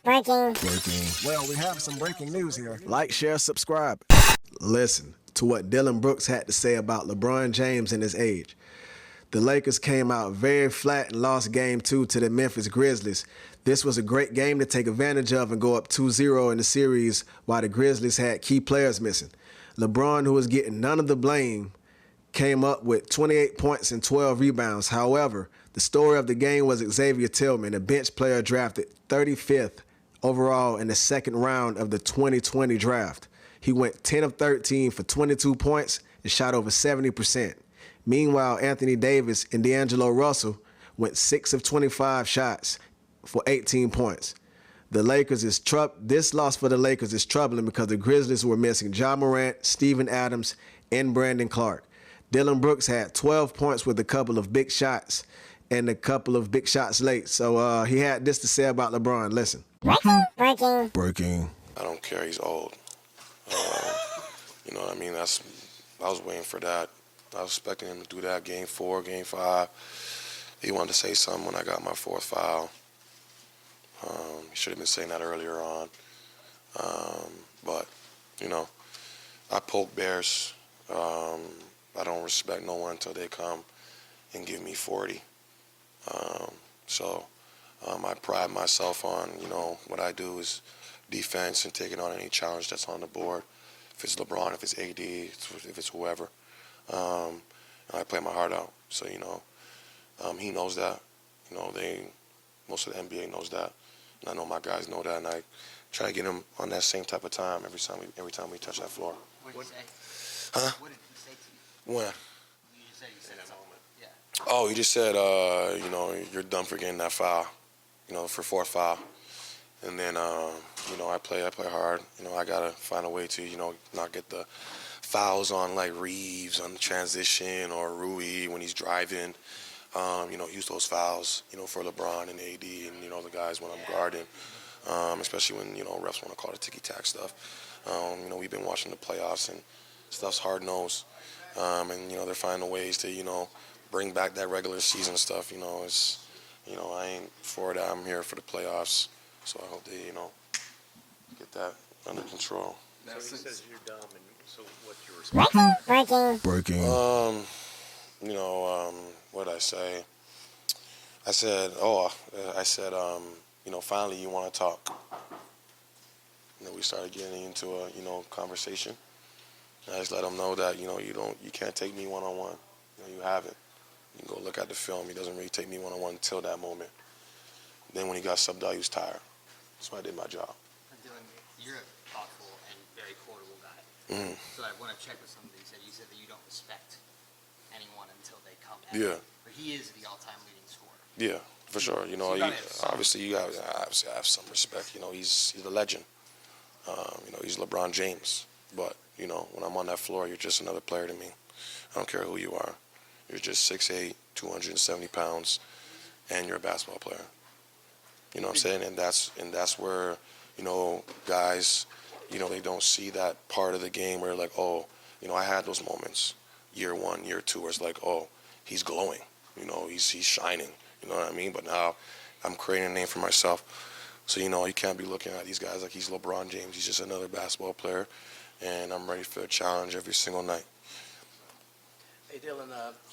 Breaking. Well, we have some breaking news here. Like, share, subscribe. Listen to what Dillon Brooks had to say about LeBron James and his age. The Lakers came out very flat and lost Game 2 to the Memphis Grizzlies. This was a great game to take advantage of and go up 2-0 in the series while the Grizzlies had key players missing. LeBron, who was getting none of the blame, came up with 28 points and 12 rebounds. However, the story of the game was Xavier Tillman, a bench player drafted 35th overall in the second round of the 2020 draft. He went 10 of 13 for 22 points and shot over 70%. Meanwhile, Anthony Davis and D'Angelo Russell went 6 of 25 shots for 18 points. This loss for the Lakers is troubling because the Grizzlies were missing Ja Morant, Steven Adams, and Brandon Clark. Dillon Brooks had 12 points with a couple of big shots and a couple of big shots late. So he had this to say about LeBron. Listen. Breaking. I don't care. He's old. You know what I mean? I was waiting for that. I was expecting him to do that Game 4, Game 5. He wanted to say something when I got my fourth foul. He should have been saying that earlier on. But, you know, I poke bears. I don't respect no one until they come and give me 40. I pride myself on, you know, what I do is defense and taking on any challenge that's on the board. If it's LeBron, if it's AD, if it's whoever. I play my heart out. So, you know, he knows that. You know, most of the NBA knows that. And I know my guys know that, and I try to get them on that same type of time every time we touch that floor. What did he say? Huh? What did he say to you? When? You said something. Yeah. Oh, he just said, you know, you're done for getting that foul, you know, for fourth foul. And then, you know, I play hard. You know, I got to find a way to, you know, not get the fouls on like Reeves on the transition or Rui when he's driving. You know, use those fouls, you know, for LeBron and AD and, you know, the guys when I'm guarding, especially when, you know, refs want to call it ticky-tack stuff. You know, we've been watching the playoffs and stuff's hard-nosed. And, you know, they're finding ways to, you know, bring back that regular season stuff. You know, I ain't for that. I'm here for the playoffs. So I hope they, you know, get that under control. So he says you're dumb, and so what's your response? Breaking. You know, what did I say? I said, you know, finally you want to talk. And then we started getting into a, you know, conversation. And I just let him know that, you know, you can't take me one-on-one. You know, you haven't. You can go look at the film. He doesn't really take me one-on-one until that moment. Then when he got subbed out, he was tired. So I did my job. Dillon, you're a thoughtful and very quotable guy. Mm-hmm. So I want to check with somebody. You said that you don't respect anyone until they come at Yeah. you. But he is the all-time leading scorer. Yeah, for sure. You know, So you gotta have some obviously you got to have some respect. You know, he's a legend. You know, he's LeBron James. But, you know, when I'm on that floor, you're just another player to me. I don't care who you are. You're just 6'8", 270 pounds, and you're a basketball player. You know what I'm saying? And that's where, you know, guys, you know, they don't see that part of the game where like, oh, you know, I had those moments, year 1, year 2, where it's like, oh, he's glowing, you know, he's shining, you know what I mean? But now I'm creating a name for myself. So, you know, you can't be looking at these guys like he's LeBron James. He's just another basketball player, and I'm ready for a challenge every single night. Hey, Dillon,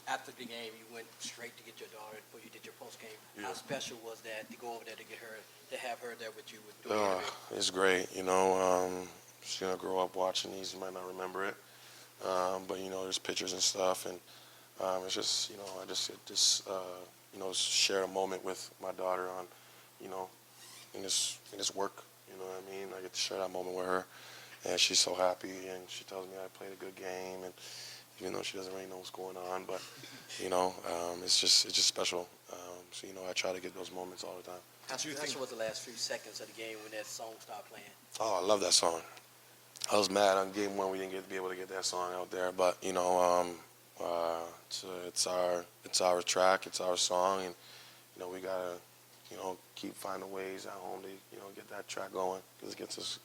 after the game, you went straight to get your daughter before you did your post-game. Yeah. How special was that to go over there to get her, to have her there with you? Doing the interview? It's great, you know. She's going to grow up watching these. You might not remember it. But, you know, there's pictures and stuff. And it's just, you know, I just you know, share a moment with my daughter on, you know, in this work. You know what I mean? I get to share that moment with her. And she's so happy. And she tells me I played a good game. And even though she doesn't really know what's going on. But, you know, it's just special. So, you know, I try to get those moments all the time. How special was the last few seconds of the game when that song started playing? Oh, I love that song. I was mad on Game 1 we didn't be able to get that song out there, but you know, it's our track, it's our song, and you know we gotta, you know, keep finding ways at home to, you know, get that track going because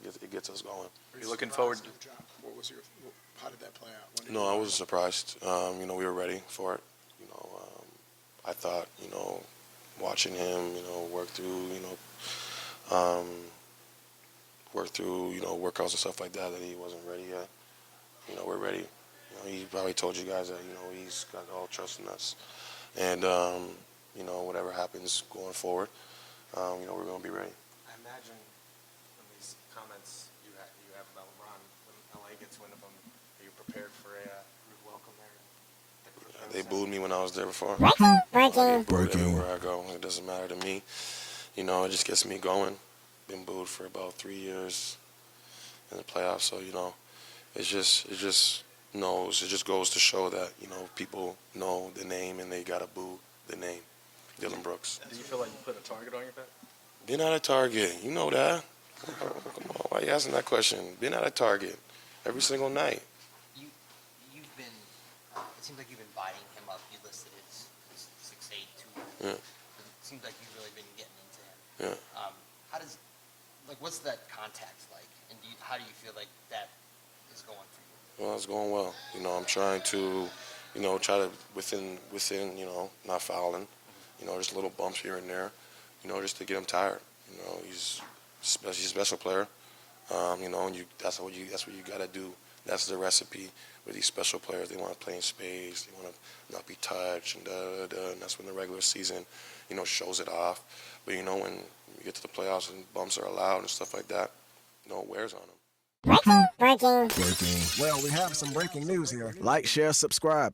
it gets us going. Are you looking forward to? How did that play out? No, I wasn't surprised. You know, we were ready for it. You know, I thought, you know, watching him, you know, work through, you know, work through, workouts and stuff like that he wasn't ready yet. We're ready. He probably told you guys that, he's got all trust in us. And, whatever happens going forward, we're going to be ready. I imagine from these comments you have about LeBron, when LA gets wind of him, are you prepared for a rude welcome there? They booed me when I was there before. Breaking. Everywhere I go, it doesn't matter to me. It just gets me going. Been booed for about 3 years in the playoffs, so it just goes to show that people know the name and they gotta boo the name, Dillon Brooks. Do you feel like you put a target on your back? Been at a target, you know that. Come on, why are you asking that question? Been at a target every single night. You've been. It seems like you've been biting him up. You listed his 6'8", 200. Yeah. It seems like you've really been getting into him. Yeah. What's that contact like, and how do you feel like that is going for you? Well, it's going well. I'm trying to, within, not fouling, just little bumps here and there, just to get him tired. He's a special player. And that's what you got to do. That's the recipe with these special players. They want to play in space. They want to not be touched, and and that's when the regular season, shows it off. But when you get to the playoffs and bumps are allowed and stuff like that, it wears on them. Breaking. Well, we have some breaking news here. Like, share, subscribe.